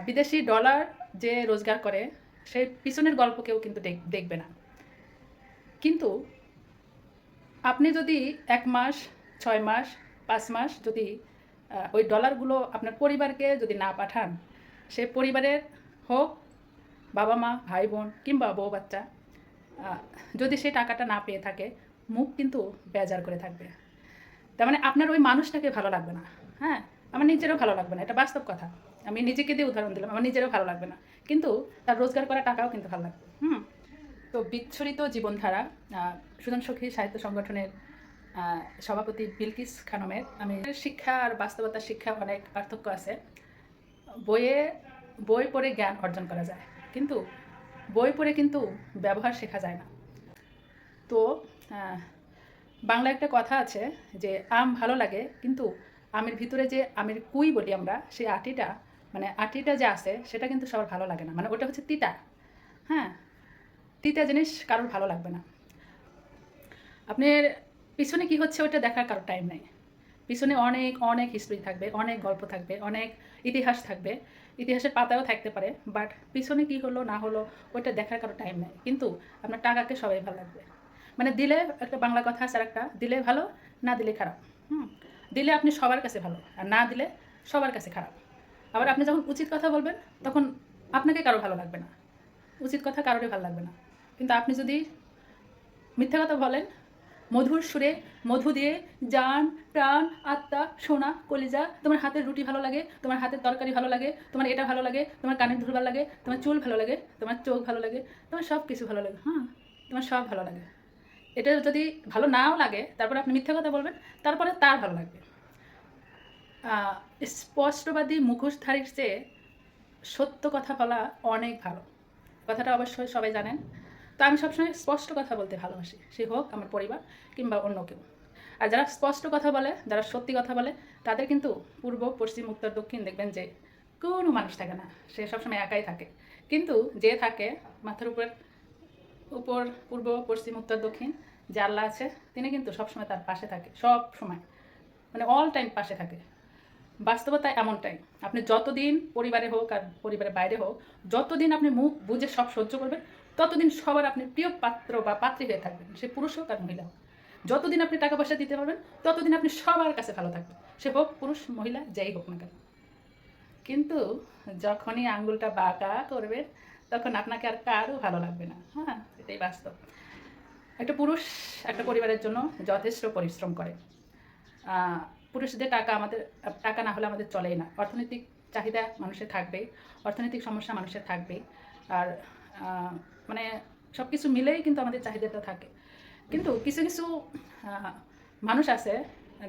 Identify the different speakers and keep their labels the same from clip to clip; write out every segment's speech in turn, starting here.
Speaker 1: বিদেশি ডলার যে রোজগার করে সেই পিছনের গল্প কেউ কিন্তু দেখবে না। কিন্তু আপনি যদি 1 মাস, 6 মাস, 5 মাস যদি ওই ডলারগুলো আপনার পরিবারকে যদি না পাঠান, সে পরিবারের হোক বাবা মা, ভাই বোন কিংবা বউ বাচ্চা যদি সেই টাকাটা না পেয়ে থাকে, মুখ কিন্তু বেজার করে থাকবে। তার মানে আপনার ওই মানুষটাকে ভালো লাগবে না। হ্যাঁ, আমার নিজেরও ভালো লাগবে না, এটা বাস্তব কথা। আমি নিজেকে দিয়ে উদাহরণ দিলাম, আমার নিজেরও ভালো লাগবে না, কিন্তু তার রোজগার করা টাকাও কিন্তু ভালো লাগবে। তো বিচ্ছরিত জীবনধারা সুজন সখী সাহিত্য সংগঠনের সভাপতি বিলকিস খানমের আমি শিক্ষা আর বাস্তবতার শিক্ষা অনেক পার্থক্য আছে। বই পড়ে জ্ঞান অর্জন করা যায়, কিন্তু বই পড়ে কিন্তু ব্যবহার শেখা যায় না। তো বাংলা একটা কথা আছে যে আম ভালো লাগে, কিন্তু আমের ভিতরে যে আমের কুই বলি আমরা, সেই আটিটা যে আছে সেটা কিন্তু সবার ভালো লাগে না, মানে ওটা হচ্ছে তিতা। হ্যাঁ, তিতা জিনিস কারোর ভালো লাগবে না। আপনার পিছনে কি হচ্ছে ওইটা দেখার কারোর টাইম নেই। পিছনে অনেক অনেক হিস্ট্রি থাকবে, অনেক গল্প থাকবে, অনেক ইতিহাস থাকবে, ইতিহাসের পাতাও থাকতে পারে, বাট পিছনে কি হলো না হলো ওইটা দেখার কারো টাইম নেই। কিন্তু আপনার টাকাকে সবাই ভালো লাগবে। মানে দিলে একটা বাংলা কথা আছে, একটা দিলে ভালো, না দিলে খারাপ। দিলে আপনি সবার কাছে ভালো, আর না দিলে সবার কাছে খারাপ। আবার আপনি যখন উচিত কথা বলবেন তখন আপনাকে কারো ভালো লাগবে না, উচিত কথা কারোরই ভালো লাগবে না। কিন্তু আপনি যদি মিথ্যা কথা বলেন, মধুর সুরে মধু দিয়ে জান প্রাণ আত্মা সোনা কলিজা, তোমার হাতের রুটি ভালো লাগে, তোমার হাতের তরকারি ভালো লাগে, তোমার এটা ভালো লাগে, তোমার কানের ধুল ভালো লাগে, তোমার চুল ভালো লাগে, তোমার চোখ ভালো লাগে, তোমার সব কিছু ভালো লাগে। তোমার সব ভালো লাগে। এটা যদি ভালো নাও লাগে, তারপরে আপনি মিথ্যা কথা বলবেন, তারপরে তার ভালো লাগবে। স্পষ্টবাদী মুখোশধারীর চেয়ে সত্য কথা বলা অনেক ভালো, কথাটা অবশ্যই সবাই জানেন। তো আমি সবসময় স্পষ্ট কথা বলতে ভালোবাসি, সে হোক আমার পরিবার কিংবা অন্য কেউ। আর যারা স্পষ্ট কথা বলে, যারা সত্যি কথা বলে, তাদের কিন্তু পূর্ব পশ্চিম উত্তর দক্ষিণ দেখবেন যে কোনো মানুষ থাকে না, সে সবসময় একাই থাকে। কিন্তু যে থাকে মাথার উপর পূর্ব পশ্চিম উত্তর দক্ষিণ যে আল্লাহ আছে, তিনি কিন্তু সবসময় তার পাশে থাকে, সব সময়, মানে অল টাইম পাশে থাকে। বাস্তবতা এমনটাই, আপনি যতদিন পরিবারে হোক আর পরিবারের বাইরে হোক, যতদিন আপনি মুখ বুঝে সব সহ্য করবেন, ততদিন সবার আপনি প্রিয় পাত্র বা পাত্রী হয়ে থাকবেন, সে পুরুষ হোক আর মহিলা হোক। যতদিন আপনি টাকা পয়সা দিতে পারবেন, ততদিন আপনি সবার কাছে ভালো থাকবেন, সে হোক পুরুষ মহিলা যেই হোক না কেন। কিন্তু যখনই আঙ্গুলটা বাঁকা করবেন, তখন আপনাকে আর কারও ভালো লাগবে না। এটাই বাস্তব। একটা পুরুষ একটা পরিবারের জন্য যথেষ্ট পরিশ্রম করে। পুরুষদের টাকা না হলে আমাদের চলেই না। অর্থনৈতিক চাহিদা মানুষের থাকবেই, অর্থনৈতিক সমস্যা মানুষের থাকবেই, আর মানে সব কিছু মিলেই কিন্তু আমাদের চাহিদাটা থাকে। কিন্তু কিছু কিছু মানুষ আছে,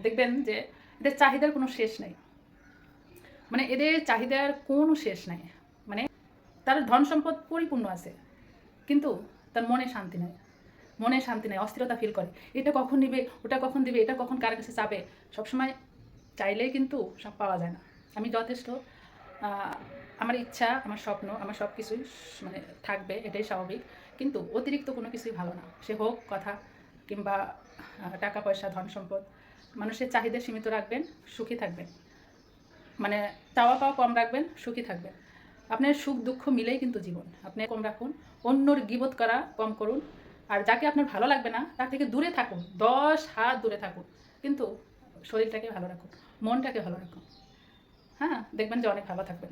Speaker 1: দেখবেন যে এদের চাহিদার কোনো শেষ নেই, মানে এদের চাহিদার কোনো শেষ নাই। মানে তার ধন সম্পদ পরিপূর্ণ আছে, কিন্তু তার মনে শান্তি নেই, অস্থিরতা ফিল করে, এটা কখন নিবে, ওটা কখন দিবে, এটা কখন কার কাছে চাবে। সবসময় চাইলেই কিন্তু সব পাওয়া যায় না। আমি যথেষ্ট, আমার ইচ্ছা, আমার স্বপ্ন, আমার সব কিছুই মানে থাকবে, এটাই স্বাভাবিক, কিন্তু অতিরিক্ত কোনো কিছুই ভালো না। সে হোক কথা কিংবা টাকা পয়সা ধন সম্পদ, মানুষের চাহিদা সীমিত রাখবেন, সুখী থাকবেন। মানে চাওয়া পাওয়া কম রাখবেন, সুখী থাকবেন। আপনার সুখ দুঃখ মিলেই কিন্তু জীবন, আপনি কম রাখুন, অন্যর গীবত করা কম করুন, আর যাকে আপনার ভালো লাগবে না তার থেকে দূরে থাকুন, 10 হাত দূরে থাকুন, কিন্তু শরীরটাকে ভালো রাখুন, মনটাকে ভালো রাখুন। দেখবেন যে অনেক ভালো থাকবেন।